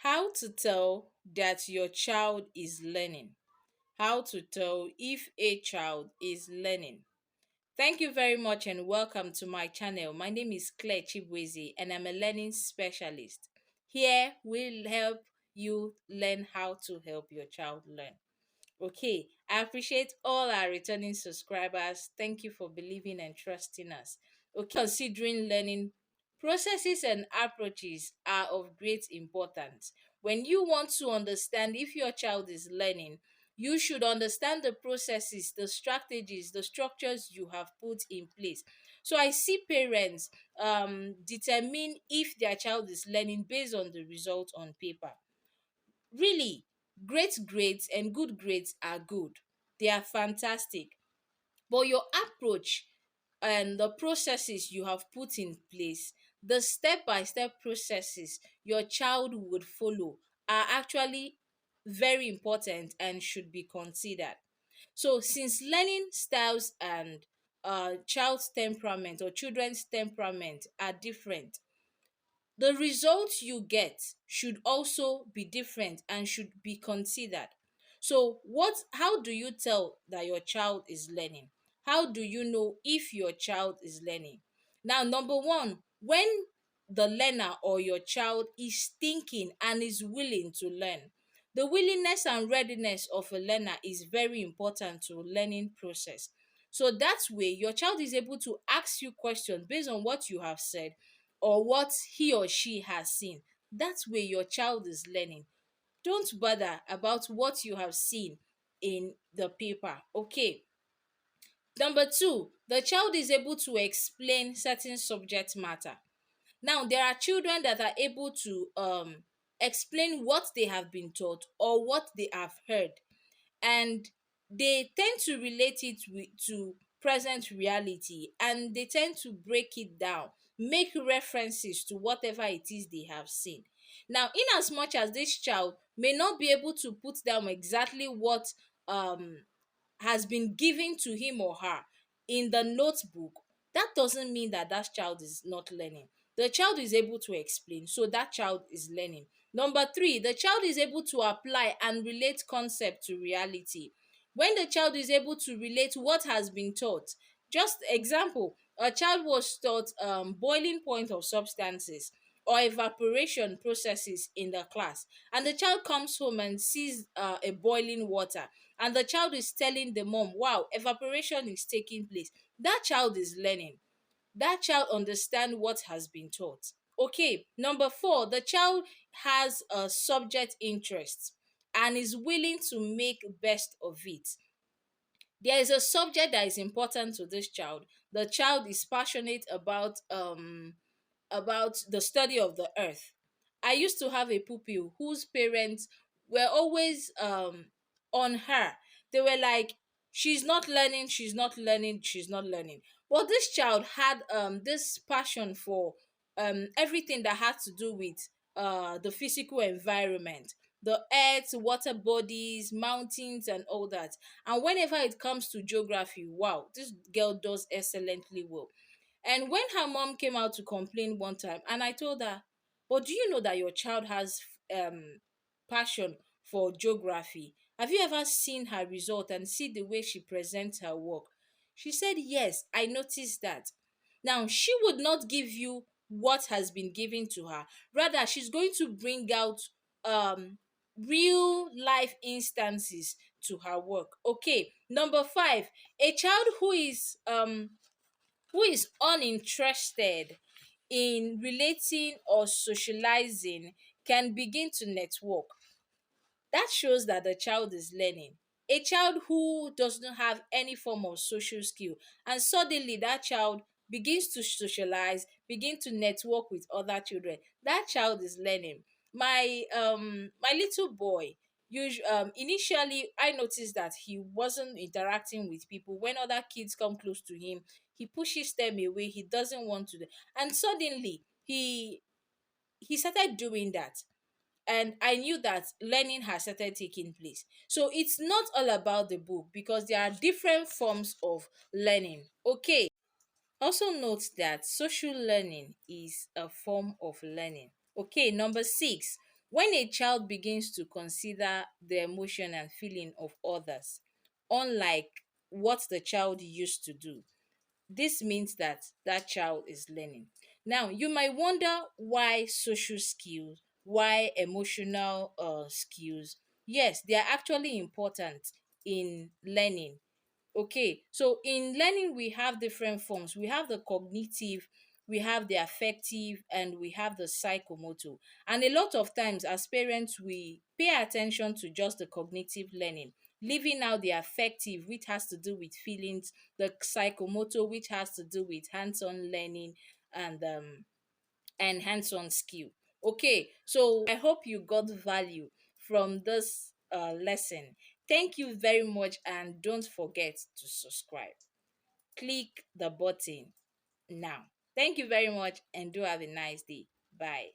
How to tell that your child is learning. How to tell if a child is learning. Thank you very much and welcome to my channel. My name is Claire Chibwezi and I'm a learning specialist. Here we'll help you learn how to help your child learn. Okay, I appreciate all our returning subscribers. Thank you for believing and trusting us. Okay, considering learning processes and approaches are of great importance. When you want to understand if your child is learning, you should understand the processes, the strategies, the structures you have put in place. So I see parents determine if their child is learning based on the result on paper. Really, great grades and good grades are good. They are fantastic. But your approach and the processes you have put in place, the step by step processes your child would follow are actually very important and should be considered. So, since learning styles and child's temperament or children's temperament are different, the results you get should also be different and should be considered. So how do you tell that your child is learning? How do you know if your child is learning? Now, number one, when the learner or your child is thinking and is willing to learn. The willingness and readiness of a learner is very important to learning process. So that way your child is able to ask you questions based on what you have said or what he or she has seen. That way your child is learning. Don't bother about what you have seen in the paper. Okay. Number two, the child is able to explain certain subject matter. Now, there are children that are able to explain what they have been taught or what they have heard, and they tend to relate it to present reality, and they tend to break it down, make references to whatever it is they have seen. Now, in as much as this child may not be able to put down exactly what has been given to him or her in the notebook, that doesn't mean that that child is not learning. The child is able to explain, so that child is learning. Number three, the child is able to apply and relate concept to reality. When the child is able to relate what has been taught, just example, a child was taught boiling point of substances or evaporation processes in the class, and the child comes home and sees a boiling water, and the child is telling the mom, wow, evaporation is taking place. That child is learning. That child understand what has been taught. Okay, number four, the child has a subject interest and is willing to make best of it. There is a subject that is important to this child. The child is passionate about the study of the earth. I used to have a pupil whose parents were always on her. They were like, she's not learning, she's not learning, she's not learning. But this child had this passion for everything that had to do with the physical environment, the earth, water bodies, mountains, and all that. And whenever it comes to geography, wow, this girl does excellently well. And when her mom came out to complain one time, and I told her, but do you know that your child has passion for geography? Have you ever seen her result and see the way she presents her work? She said, yes, I noticed that. Now, she would not give you what has been given to her. Rather, she's going to bring out um real life instances to her work. Okay, number five, a child who is uninterested in relating or socializing can begin to network. That shows that the child is learning. A child who does not have any form of social skill, and suddenly that child begins to socialize, begin to network with other children, that child is learning. My little boy, initially I noticed that he wasn't interacting with people. When other kids come close to him, he pushes them away, he doesn't want to and suddenly he started doing that, and I knew that learning has started taking place. So it's not all about the book, because there are different forms of learning. Okay. Also note that social learning is a form of learning. Okay, number six. When a child begins to consider the emotion and feeling of others, unlike what the child used to do, this means that that child is learning. Now, you might wonder why social skills, why emotional skills. Yes, they are actually important in learning. Okay, so in learning, we have different forms. We have the cognitive, we have the affective, and we have the psychomotor. And a lot of times, as parents, we pay attention to just the cognitive learning, leaving out the affective, which has to do with feelings, the psychomotor, which has to do with hands-on learning and hands-on skill. Okay, so I hope you got value from this lesson. Thank you very much, and don't forget to subscribe. Click the button now. Thank you very much, and do have a nice day. Bye.